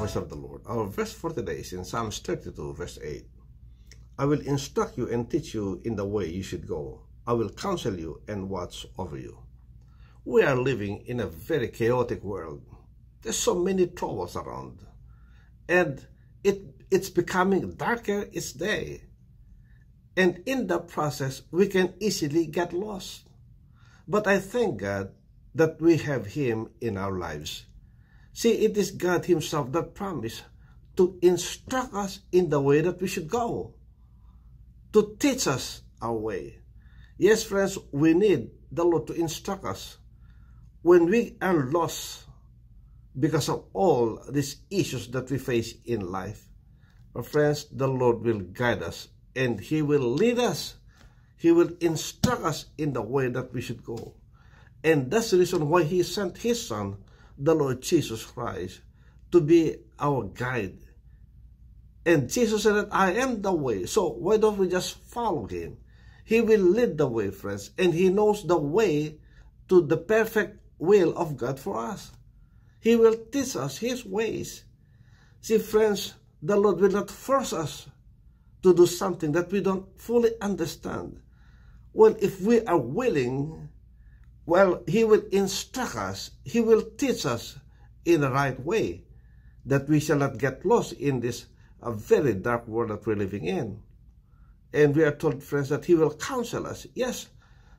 promise of the Lord. Our verse for today is in Psalms 32, verse 8. I will instruct you and teach you in the way you should go. I will counsel you and watch over you. We are living in a very chaotic world. There's so many troubles around. And it's becoming darker each day. And in the process, we can easily get lost. But I thank God that we have Him in our lives. See, it is God Himself that promised to instruct us in the way that we should go, to teach us our way. Yes, friends, we need the Lord to instruct us when we are lost because of all these issues that we face in life. But friends, the Lord will guide us and He will lead us. He will instruct us in the way that we should go. And that's the reason why He sent His Son, the Lord Jesus Christ, to be our guide. And Jesus said that I am the way. So why don't we just follow Him? He will lead the way, friends. And He knows the way to the perfect will of God for us. He will teach us His ways. See, friends, the Lord will not force us to do something that we don't fully understand. Well, if we are willing, well, He will instruct us. He will teach us in the right way, that we shall not get lost in this very dark world that we're living in. And we are told, friends, that He will counsel us. Yes,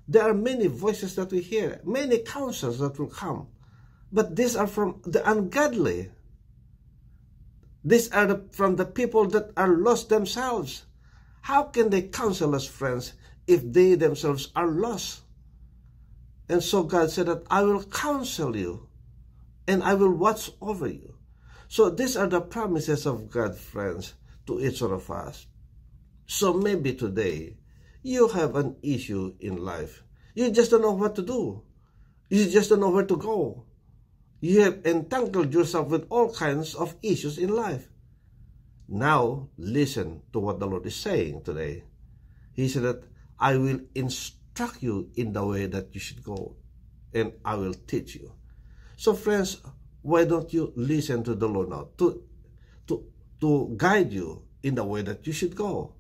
there are many voices that we hear, many counsels that will come. But these are from the ungodly. These are from the people that are lost themselves. How can they counsel us, friends, if they themselves are lost? And so God said that I will counsel you and I will watch over you. So these are the promises of God, friends, to each one of us. So maybe today you have an issue in life. You just don't know what to do. You just don't know where to go. You have entangled yourself with all kinds of issues in life. Now, listen to what the Lord is saying today. He said that I will instruct you in the way that you should go, and I will teach you. So, friends, why don't you listen to the Lord now to guide you in the way that you should go?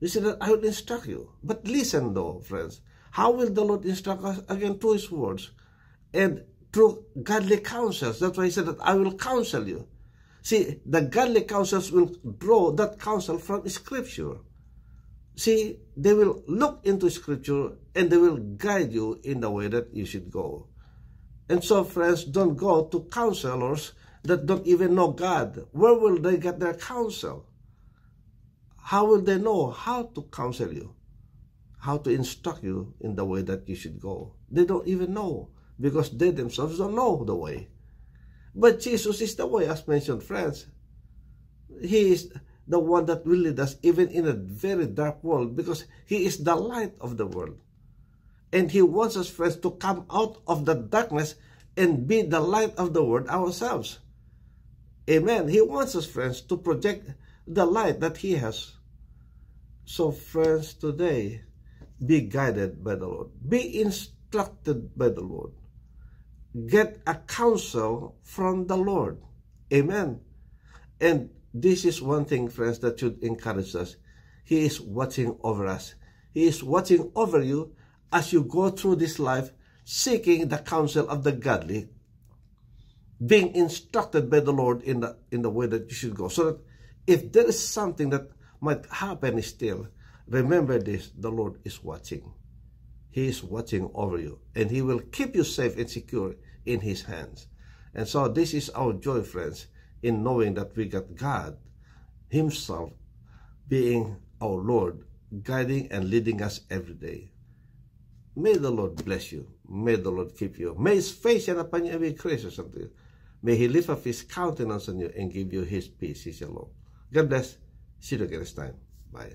He said that I will instruct you. But listen though, friends. How will the Lord instruct us? Again, through His words and through godly counsels. That's why He said that I will counsel you. See, the godly counsels will draw that counsel from Scripture. See, they will look into Scripture and they will guide you in the way that you should go. And so, friends, don't go to counselors that don't even know God. Where will they get their counsel? How will they know how to counsel you? How to instruct you in the way that you should go? They don't even know, because they themselves don't know the way. But Jesus is the way, as mentioned, friends. He is the one that will lead us even in a very dark world, because He is the light of the world. And He wants us, friends, to come out of the darkness and be the light of the world ourselves. Amen. He wants us, friends, to project the light that He has. So, friends, today, be guided by the Lord. Be instructed by the Lord. Get a counsel from the Lord. Amen. And this is one thing, friends, that should encourage us. He is watching over us. He is watching over you as you go through this life, seeking the counsel of the godly, being instructed by the Lord in the way that you should go. So that if there is something that might happen still, remember this, the Lord is watching. He is watching over you, and He will keep you safe and secure in His hands. And so this is our joy, friends, in knowing that we got God Himself being our Lord, guiding and leading us every day. May the Lord bless you. May the Lord keep you. May His face shine upon you and be gracious unto you. May He lift up His countenance on you and give you His peace, His shalom. God bless. See you again next time. Bye.